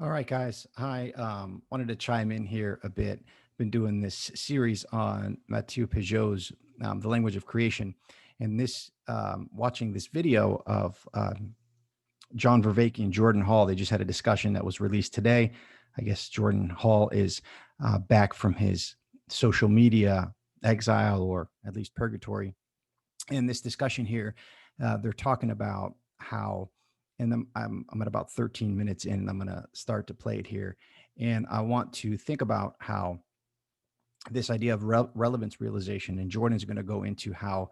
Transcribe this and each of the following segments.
All right, guys. Hi. Wanted to chime in here a bit. Been doing this series on Matthieu Pageau's The Language of Creation. And watching this video of John Vervaeke and Jordan Hall, they just had a discussion that was released today. I guess Jordan Hall is back from his social media exile, or at least purgatory. In this discussion here, they're talking about how, and I'm at about 13 minutes in, and I'm going to start to play it here. And I want to think about how this idea of relevance realization, and Jordan's going to go into how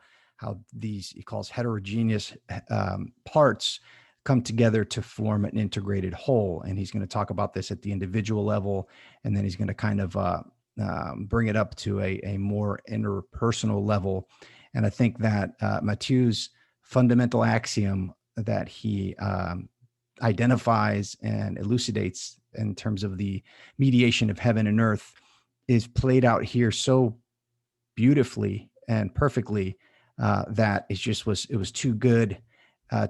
these, he calls heterogeneous parts, come together to form an integrated whole. And he's going to talk about this at the individual level, and then he's going to kind of bring it up to a more interpersonal level. And I think that Matthieu's fundamental axiom that he identifies and elucidates in terms of the mediation of heaven and earth is played out here so beautifully and perfectly that it was too good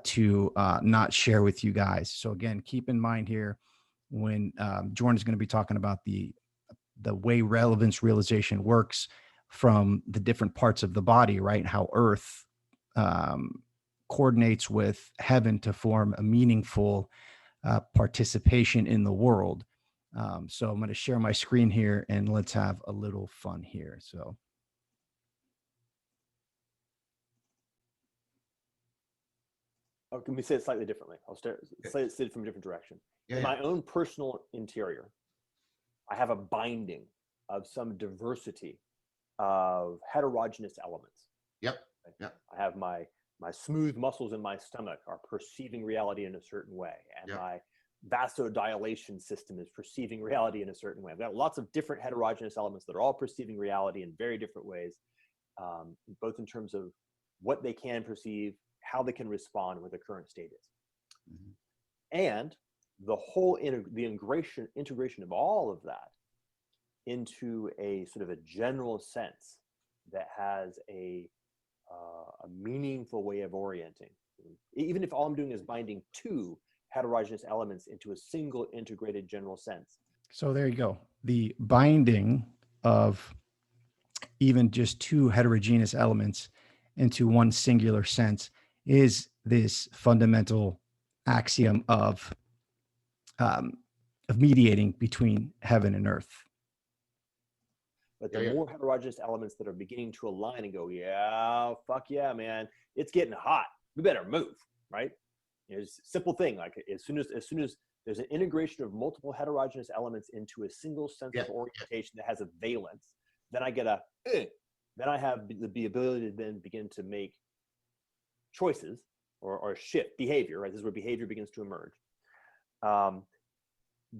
to not share with you guys. So again, keep in mind here when Jordan is going to be talking about the way relevance realization works from the different parts of the body, right? How earth coordinates with heaven to form a meaningful participation in the world. So I'm going to share my screen here and let's have a little fun here. So. Oh, can we say it slightly differently? I'll say it from a different direction. In my own personal interior, I have a binding of some diversity of heterogeneous elements. Yep. Yep. I have my smooth muscles in my stomach are perceiving reality in a certain way, and my vasodilation system is perceiving reality in a certain way. I've got lots of different heterogeneous elements that are all perceiving reality in very different ways, both in terms of what they can perceive, how they can respond, where the current state is. Mm-hmm. And the whole integration of all of that into a sort of a general sense that has a meaningful way of orienting, even if all I'm doing is binding two heterogeneous elements into a single integrated general sense. So there you go. The binding of even just two heterogeneous elements into one singular sense is this fundamental axiom of mediating between heaven and earth. But the more heterogeneous elements that are beginning to align and go, yeah, fuck yeah, man, it's getting hot. We better move, right? It's a simple thing. Like as soon as there's an integration of multiple heterogeneous elements into a single sense of orientation that has a valence, then I get then I have the ability to then begin to make choices or shift behavior, right? This is where behavior begins to emerge.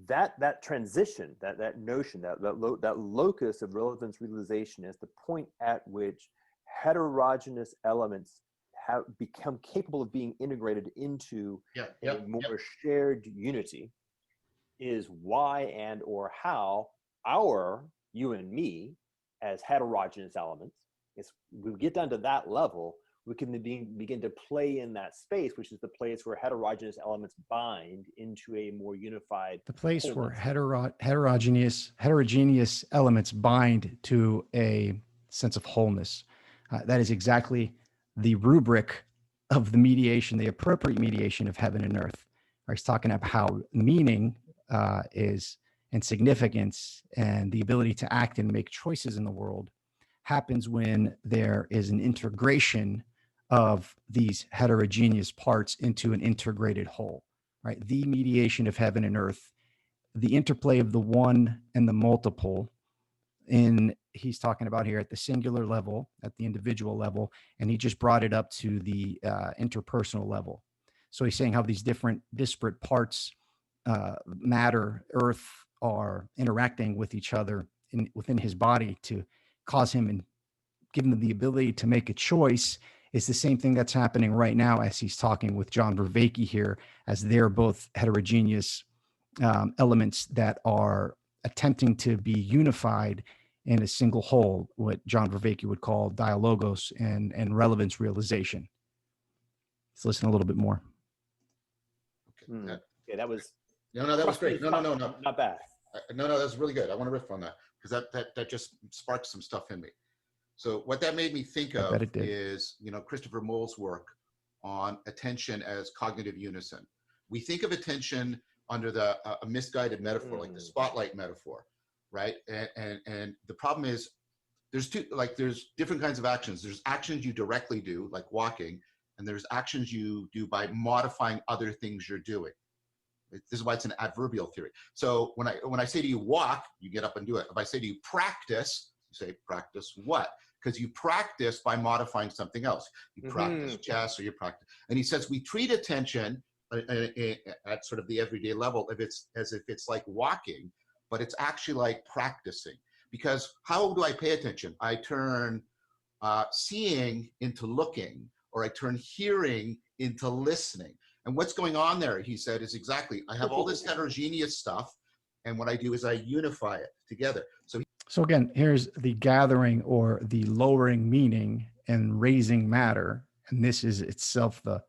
That transition, that notion, that locus of relevance realization is the point at which heterogeneous elements have become capable of being integrated into a more shared unity, is why and or how you and me, as heterogeneous elements, we get down to that level, we can begin to play in that space, which is the place where heterogeneous elements bind into a more unified. The place where heterogeneous elements bind to a sense of wholeness. That is exactly the rubric of the mediation, the appropriate mediation of heaven and earth. He's talking about how meaning is, and significance, and the ability to act and make choices in the world happens when there is an integration of these heterogeneous parts into an integrated whole, right? The mediation of heaven and earth, the interplay of the one and the multiple. He's talking about here at the singular level, at the individual level, and he just brought it up to the interpersonal level. So he's saying how these different disparate parts, matter, earth, are interacting with each other within his body to cause him and give him the ability to make a choice, is the same thing that's happening right now as he's talking with John Vervaeke here, as they're both heterogeneous elements that are attempting to be unified in a single whole, what John Vervaeke would call dialogos and relevance realization. Let's listen a little bit more. Okay, that was No, that was great. No. Not bad. No, that's really good. I want to riff on that because that just sparked some stuff in me. So what that made me think of is, Christopher Moll's work on attention as cognitive unison. We think of attention under a misguided metaphor, like the spotlight metaphor, right? And the problem is there's different kinds of actions. There's actions you directly do, like walking, and there's actions you do by modifying other things you're doing. This is why it's an adverbial theory. So when I say to you walk, you get up and do it. If I say to you practice, you say practice what? Because you practice by modifying something else. You practice chess, or you practice. And he says we treat attention at sort of the everyday level as if it's like walking, but it's actually like practicing. Because how do I pay attention? I turn seeing into looking, or I turn hearing into listening. And what's going on there, he said, is exactly, I have all this heterogeneous stuff, and what I do is I unify it together. So again, here's the gathering or the lowering meaning and raising matter. And this is itself the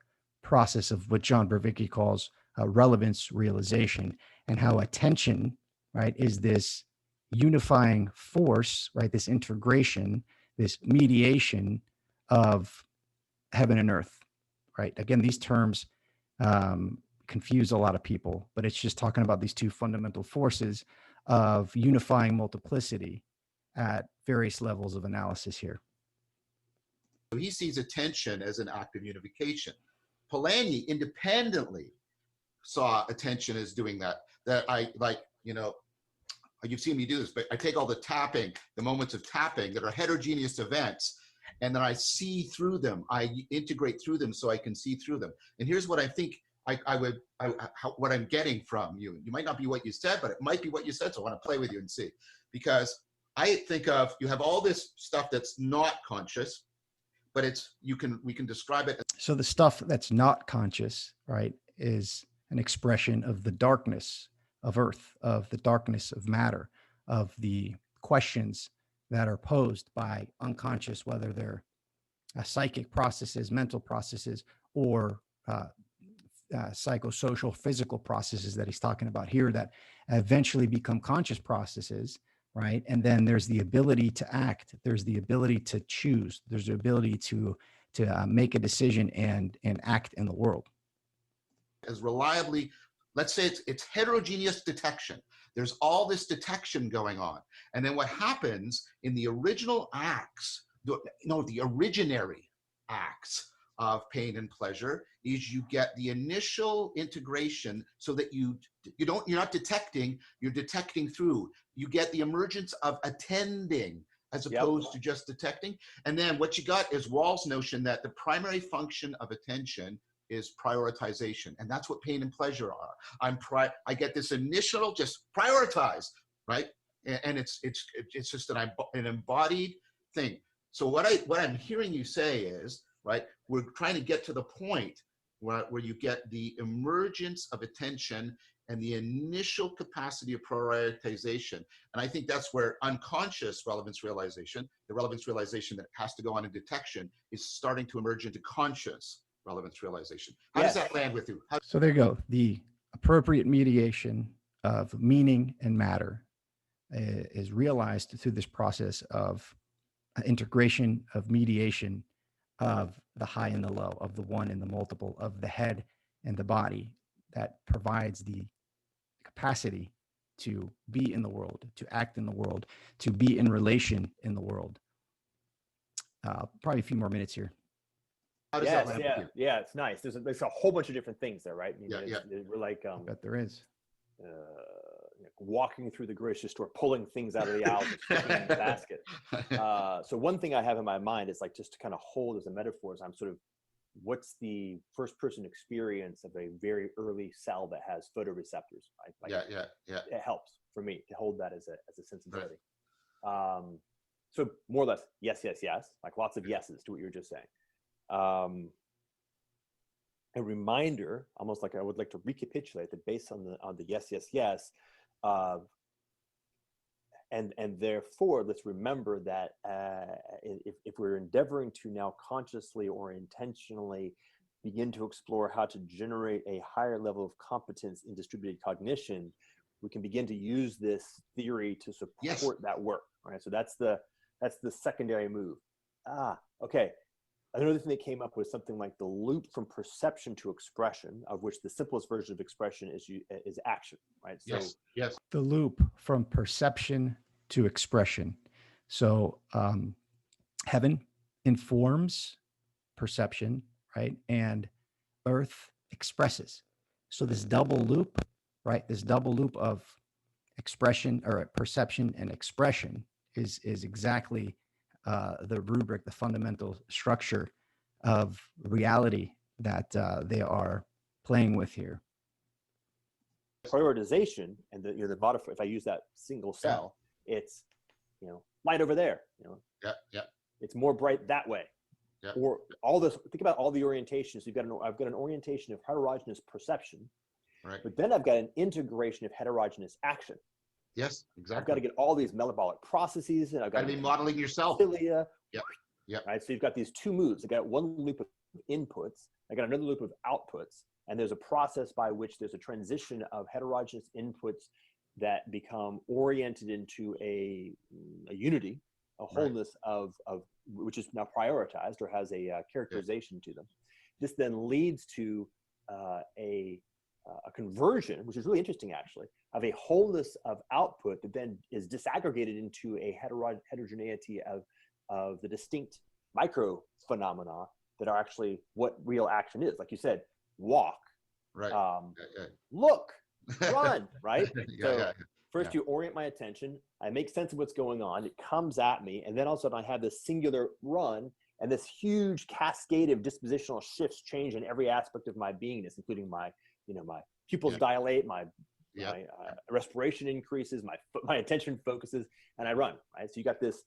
process of what John Vervaeke calls relevance realization, and how attention, right, is this unifying force, right, this integration, this mediation of heaven and earth, right? Again, these terms confuse a lot of people, but it's just talking about these two fundamental forces of unifying multiplicity at various levels of analysis here. So he sees attention as an act of unification. Polanyi independently saw attention as doing that. You've seen me do this, but I take all the tapping, the moments of tapping that are heterogeneous events, and then I see through them. I integrate through them so I can see through them. And here's what I think what I'm getting from you. You might not be what you said, but it might be what you said. So I want to play with you and see, because I think of, you have all this stuff that's not conscious, but we can describe it. So the stuff that's not conscious, right, is an expression of the darkness of earth, of the darkness of matter, of the questions that are posed by unconscious, whether they're psychic processes, mental processes, or psychosocial, physical processes that he's talking about here that eventually become conscious processes, right? And then there's the ability to act, there's the ability to choose, there's the ability to make a decision and act in the world. As reliably, let's say it's heterogeneous detection. There's all this detection going on. And then what happens in the original acts, the originary acts of pain and pleasure, is you get the initial integration so that you're not detecting, you're detecting through. You get the emergence of attending as opposed to just detecting. And then what you got is Wall's notion that the primary function of attention is prioritization. And that's what pain and pleasure are. I get this initial just prioritize, right? And it's just an embodied thing. So what I'm hearing you say is, right, we're trying to get to the point where you get the emergence of attention and the initial capacity of prioritization. And I think that's where unconscious relevance realization, the relevance realization that has to go on in detection, is starting to emerge into conscious relevance realization. How does that land with you? So there you go. The appropriate mediation of meaning and matter is realized through this process of integration, of mediation, of the high and the low, of the one and the multiple, of the head and the body, that provides the capacity to be in the world, to act in the world, to be in relation in the world. Probably a few more minutes here. Yeah, it's nice. There's a whole bunch of different things there, right? I mean, we're like, I bet there is. Walking through the grocery store, pulling things out of the aisles and sticking in the basket. So one thing I have in my mind is like, just to kind of hold as a metaphor, is I'm sort of, what's the first person experience of a very early cell that has photoreceptors? It helps for me to hold that as a sensibility. Right. So more or less, yes, like lots of yeses to what you were just saying. A reminder, almost like I would like to recapitulate that based on the yes, and therefore let's remember that if we're endeavoring to now consciously or intentionally begin to explore how to generate a higher level of competence in distributed cognition, we can begin to use this theory to support that work, right? So that's the secondary move. Okay. Another thing they came up with something like the loop from perception to expression, of which the simplest version of expression is action, right? So yes. The loop from perception to expression. So heaven informs perception, right? And earth expresses. So this double loop, right? This double loop of expression or perception and expression is exactly the rubric, the fundamental structure of reality that they are playing with here. Prioritization and the butterfly, if I use that single cell, it's, light over there, it's more bright that way. Or all this, think about all the orientations. I've got an orientation of heterogeneous perception, right? But then I've got an integration of heterogeneous action. Yes, exactly. I've got to get all these metabolic processes, and I've got to be modeling yourself. Cilia, Yep. Right. So you've got these two moves. I got one loop of inputs. I got another loop of outputs, and there's a process by which there's a transition of heterogeneous inputs that become oriented into a unity, a wholeness of which is now prioritized or has a characterization to them. This then leads to a conversion, which is really interesting actually, of a wholeness of output that then is disaggregated into a heterogeneity of the distinct micro phenomena that are actually what real action is. Like you said, walk, right? Look, run, right? First, you orient my attention. I make sense of what's going on. It comes at me. And then all of a sudden I have this singular run and this huge cascade of dispositional shifts change in every aspect of my beingness, including my, my pupils dilate, my respiration increases, my attention focuses, and I run, right? So you got this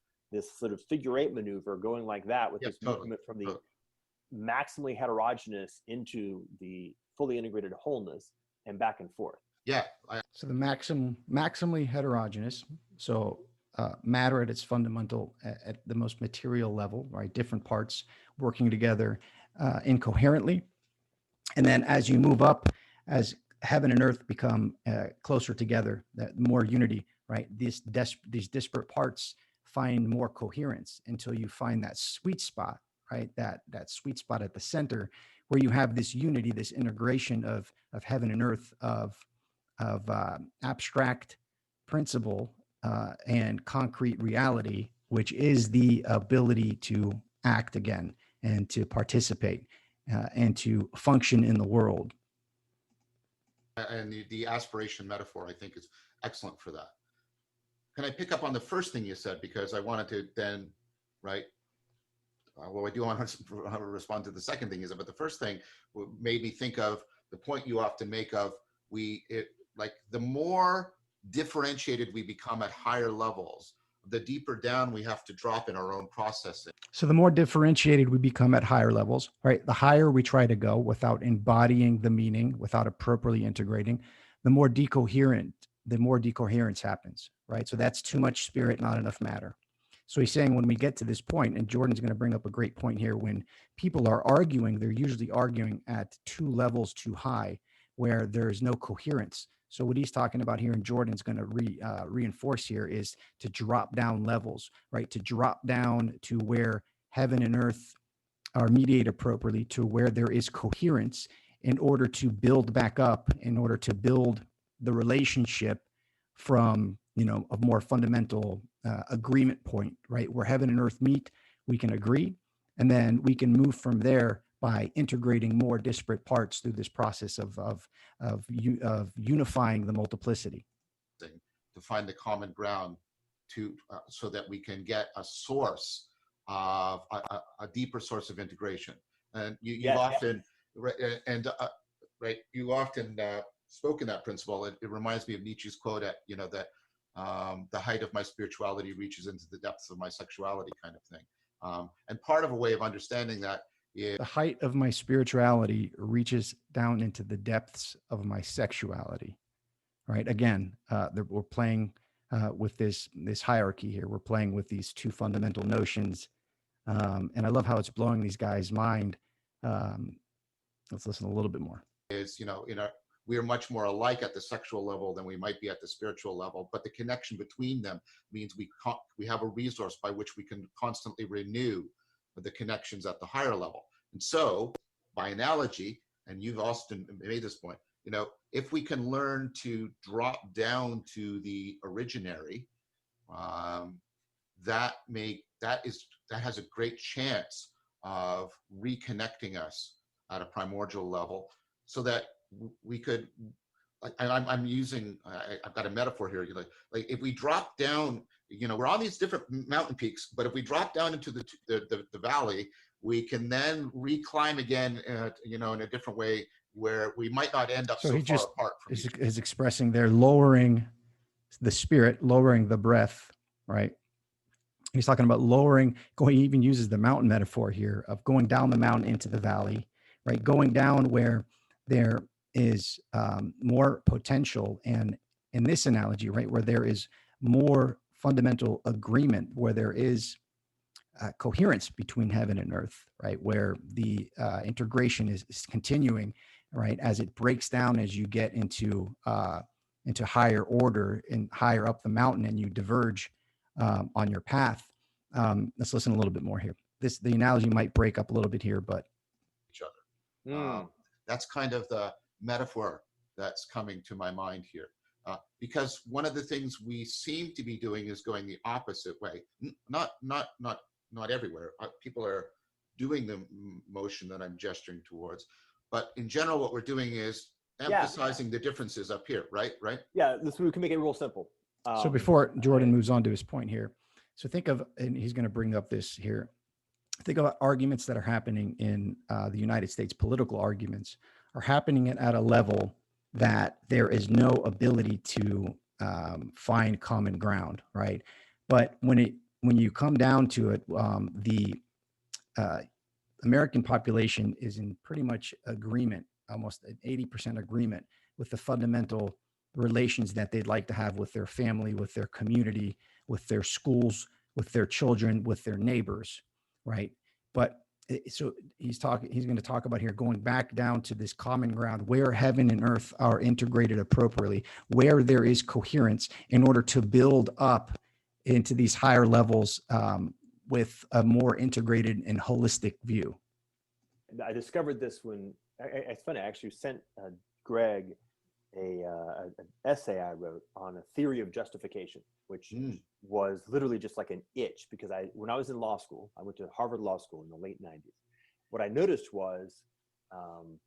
sort of figure eight maneuver going like that with this movement from the maximally heterogeneous into the fully integrated wholeness and back and forth. So the maximally heterogeneous. So matter at its fundamental, at the most material level, right? Different parts working together incoherently. And then as you move up, as heaven and earth become closer together, more unity, right? These disparate parts find more coherence until you find that sweet spot, right? That sweet spot at the center where you have this unity, this integration of heaven and earth, of abstract principle and concrete reality, which is the ability to act again and to participate and to function in the world. And the aspiration metaphor, I think, is excellent for that. Can I pick up on the first thing you said? Because I wanted to then, right? Well, I do want to respond to the second thing but the first thing made me think of the point you often make of like the more differentiated we become at higher levels, the deeper down we have to drop in our own processing. So the more differentiated we become at higher levels, right? The higher we try to go without embodying the meaning, without appropriately integrating, the more decoherence happens, right? So that's too much spirit, not enough matter. So he's saying when we get to this point, and Jordan's going to bring up a great point here, when people are arguing, they're usually arguing at two levels too high, where there's no coherence. So what he's talking about here, and Jordan's going to reinforce here, is to drop down levels, right? To drop down to where heaven and earth are mediated appropriately, to where there is coherence, in order to build back up, in order to build the relationship from, a more fundamental agreement point, right? Where heaven and earth meet, we can agree, and then we can move from there by integrating more disparate parts through this process of unifying the multiplicity. To find the common ground so that we can get a source of a deeper source of integration. And you've often spoken that principle. It reminds me of Nietzsche's quote at, that the height of my spirituality reaches into the depths of my sexuality, kind of thing. And part of a way of understanding that is the height of my spirituality reaches down into the depths of my sexuality, right? Again, we're playing with this hierarchy here. We're playing with these two fundamental notions. And I love how it's blowing these guys' mind Let's listen a little bit more. Is, we are much more alike at the sexual level than we might be at the spiritual level, but the connection between them means we have a resource by which we can constantly renew the connections at the higher level. And so, by analogy, and you've often made this point, if we can learn to drop down to the originary, that has a great chance of reconnecting us at a primordial level, so that we could, I've got a metaphor here, like if we drop down, we're on these different mountain peaks, but if we drop down into the valley, we can then reclimb again, in a different way, where we might not end up so he far just apart from is expressing there, lowering the spirit, lowering the breath, right? He's talking about lowering, he even uses the mountain metaphor here of going down the mountain into the valley, right? Going down where there is more potential, and in this analogy, right, where there is more fundamental agreement, where there is coherence between heaven and earth, right, where the integration is continuing, right, as it breaks down, as you get into higher order and higher up the mountain, and you diverge on your path. Let's listen a little bit more here. The analogy might break up a little bit here, but each other. That's kind of the metaphor that's coming to my mind here, because one of the things we seem to be doing is going the opposite way. Not everywhere. People are doing the motion that I'm gesturing towards, but in general, what we're doing is emphasizing the differences up here, right? Yeah, we can make it real simple. So before Jordan moves on to his point here, so think of, and he's going to bring up this here, think about arguments that are happening in the United States. Political arguments are happening at a level that there is no ability to find common ground, right? But when you come down to it, the American population is in pretty much agreement, almost an 80% agreement with the fundamental relations that they'd like to have with their family, with their community, with their schools, with their children, with their neighbors, right? But so he's going to talk about here going back down to this common ground where heaven and earth are integrated appropriately, where there is coherence in order to build up into these higher levels with a more integrated and holistic view. I discovered this when, it's funny, I actually sent Greg an essay I wrote on a theory of justification, which was literally just like an itch, because when I was in law school, I went to Harvard Law School in the late 90s. What I noticed was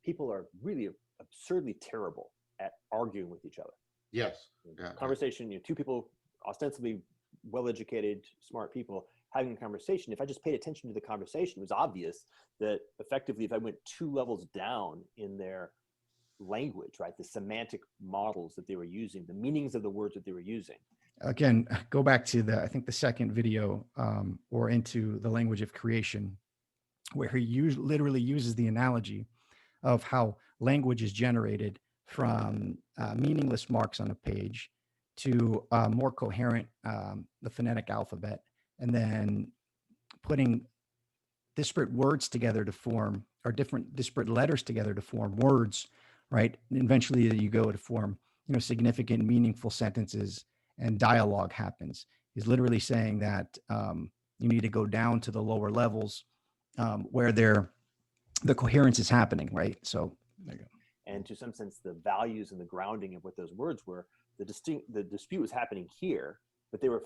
people are really absurdly terrible at arguing with each other. Yes. Conversation, two people ostensibly well-educated, smart people having a conversation. If I just paid attention to the conversation, it was obvious that effectively if I went 2 levels down in their language, right, the semantic models that they were using, the meanings of the words that they were using. Again, go back to I think the second video, or into the language of creation, where he literally uses the analogy of how language is generated from meaningless marks on a page to more coherent, the phonetic alphabet, and then putting disparate words together to form, or different disparate letters together to form words, right? And eventually you go to form, significant, meaningful sentences, and dialogue happens. He's literally saying that you need to go down to the lower levels where the coherence is happening, right? So there you go. And to some sense, the values and the grounding of what those words were, the dispute was happening here, but they were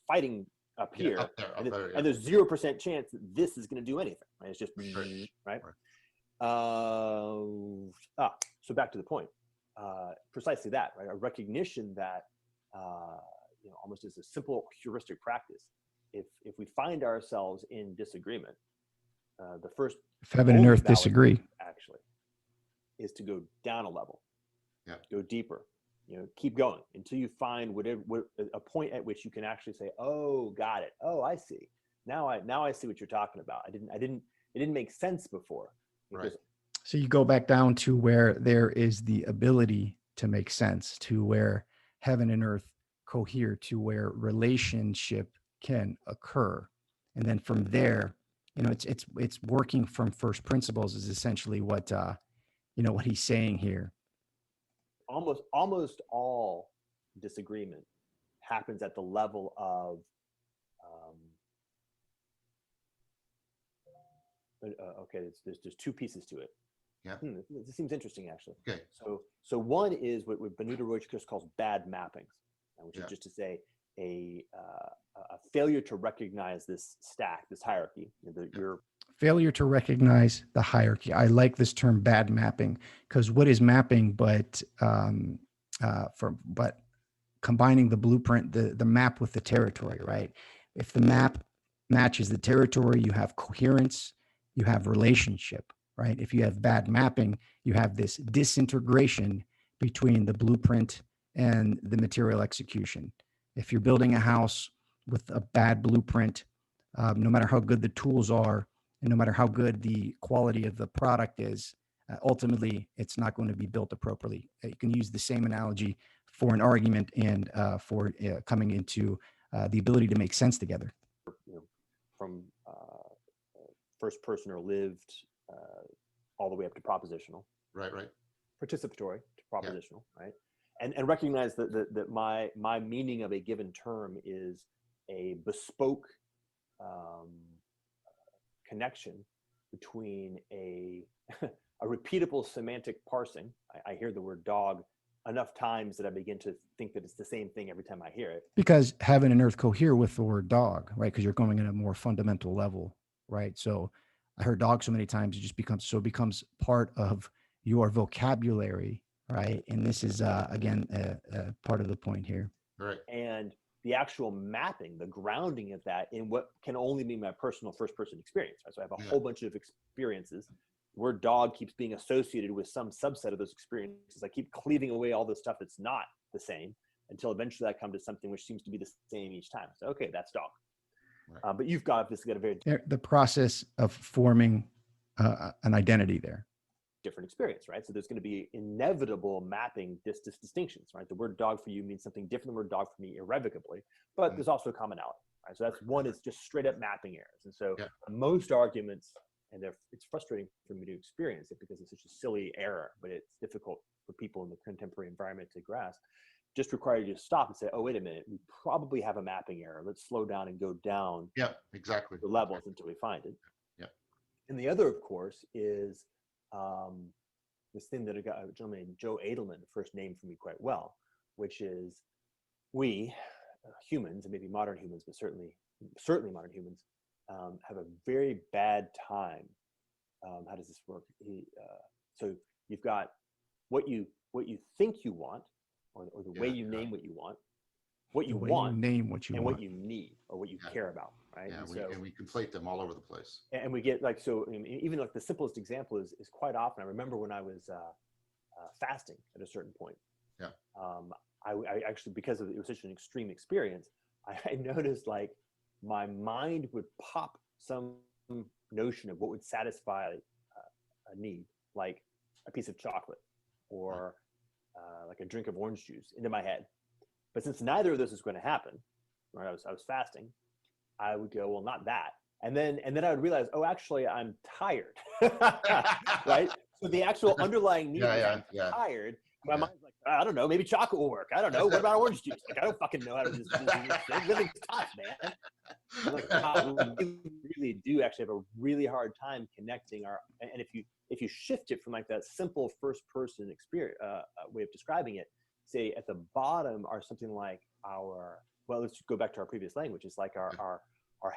fighting up here, up there, and there's 0% chance that this is going to do anything. Right? It's just right. So back to the point. Precisely that, right? A recognition that, almost as a simple heuristic practice, if we find ourselves in disagreement, the first, if heaven and earth disagree, actually, is to go down a level, go deeper. Keep going until you find a point at which you can actually say, "Oh, got it. Oh, I see. Now I see what you're talking about. It didn't make sense before." Right. So you go back down to where there is the ability to make sense, to where heaven and earth cohere, to where relationship can occur, and then from there, it's working from first principles is essentially what what he's saying here. Almost all disagreement happens at the level of okay, there's two pieces to it. Yeah. This seems interesting, actually. Okay. So one is what Benita Roach calls bad mappings, which is just to say a failure to recognize this stack, this hierarchy. Your failure to recognize the hierarchy. I like this term, bad mapping, because what is mapping but combining the blueprint, the map with the territory, right? If the map matches the territory, you have coherence, you have relationship, right? If you have bad mapping, you have this disintegration between the blueprint and the material execution. If you're building a house with a bad blueprint, no matter how good the tools are, and no matter how good the quality of the product is, ultimately, it's not going to be built appropriately. You can use the same analogy for an argument and for coming into the ability to make sense together. From first person or lived all the way up to propositional. Right. Participatory to propositional, right? And recognize that my meaning of a given term is a bespoke connection between a repeatable semantic parsing. I hear the word dog enough times that I begin to think that it's the same thing every time I hear it. Because heaven and earth cohere with the word dog, right? Because you're going at a more fundamental level, right? So I heard dog so many times, it becomes part of your vocabulary, right? And this is, again, part of the point here. Right. And the actual mapping, the grounding of that in what can only be my personal first-person experience, right? So I have a whole bunch of experiences. The word dog keeps being associated with some subset of those experiences. I keep cleaving away all the stuff that's not the same until eventually I come to something which seems to be the same each time. So, okay, that's dog. Right. But you've obviously got a very the process of forming an identity there. Different experience, right? So there's going to be inevitable mapping distinctions, right? The word dog for you means something different than the word dog for me irrevocably, but there's also a commonality, right? So that's one is just straight up mapping errors. And so most arguments, and it's frustrating for me to experience it because it's such a silly error, but it's difficult for people in the contemporary environment to grasp, just require you to stop and say, oh, wait a minute, we probably have a mapping error. Let's slow down and go down exactly the levels until we find it. Yeah. And the other, of course, is this thing that a gentleman named Joe Edelman first named for me quite well, which is we humans, and maybe modern humans, but certainly modern humans, have a very bad time. How does this work? So you've got what you think you want, or the way you name what you want, what you want, name what you and want. what you need, or what you care about, right? Yeah, and we conflate them all over the place. And we get like, so even like the simplest example is quite often, I remember when I was fasting at a certain point. Yeah. I actually, because it was such an extreme experience, I noticed like my mind would pop some notion of what would satisfy a need, like a piece of chocolate or like a drink of orange juice into my head. But since neither of those is going to happen, right? I was fasting. I would go, well, not that. And then I would realize, oh, actually, I'm tired, right? So the actual underlying need is I'm tired. My mind's like, I don't know, maybe chocolate will work. I don't know. What about orange juice? Like, I don't fucking know how to do this thing. Living's tough, man. I'm like, wow, we really do actually have a really hard time connecting and if you shift it from like that simple first person experience way of describing it, say at the bottom are something like let's go back to our previous language. It's like our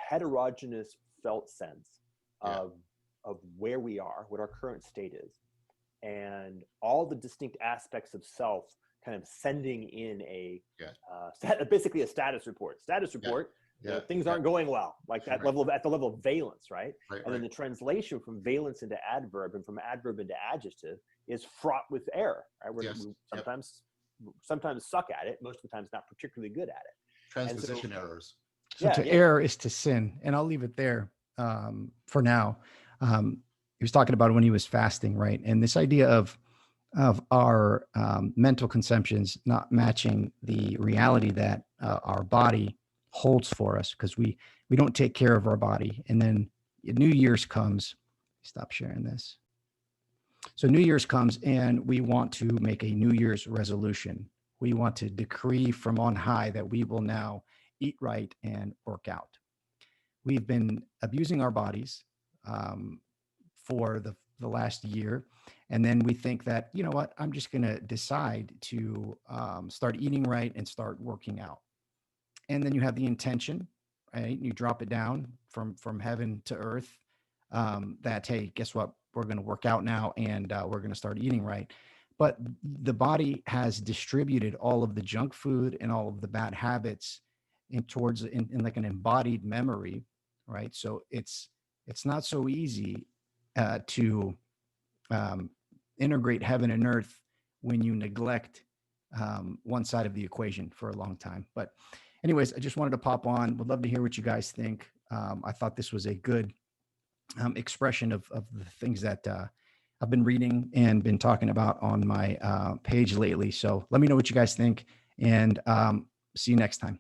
heterogeneous felt sense of where we are, what our current state is, and all the distinct aspects of self kind of sending in basically a status report. Things aren't going well, like that level at the level of valence, right? And then the translation from valence into adverb and from adverb into adjective is fraught with error, right? We sometimes suck at it, most of the time not particularly good at it. Transposition errors. So err is to sin, and I'll leave it there for now. He was talking about when he was fasting, right? And this idea of our mental conceptions not matching the reality that our body holds for us, because we don't take care of our body. And then New Year's comes. Stop sharing this. So New Year's comes and we want to make a New Year's resolution. We want to decree from on high that we will now eat right and work out. We've been abusing our bodies for the last year. And then we think that, you know what, I'm just going to decide to start eating right and start working out. And then you have the intention, right? You drop it down from heaven to earth that, hey, guess what? We're going to work out now and we're going to start eating right. But the body has distributed all of the junk food and all of the bad habits in like an embodied memory, right? So it's not so easy to integrate heaven and earth when you neglect one side of the equation for a long time. But anyways, I just wanted to pop on. Would love to hear what you guys think. I thought this was a good expression of the things that I've been reading and been talking about on my page lately. So let me know what you guys think, and see you next time.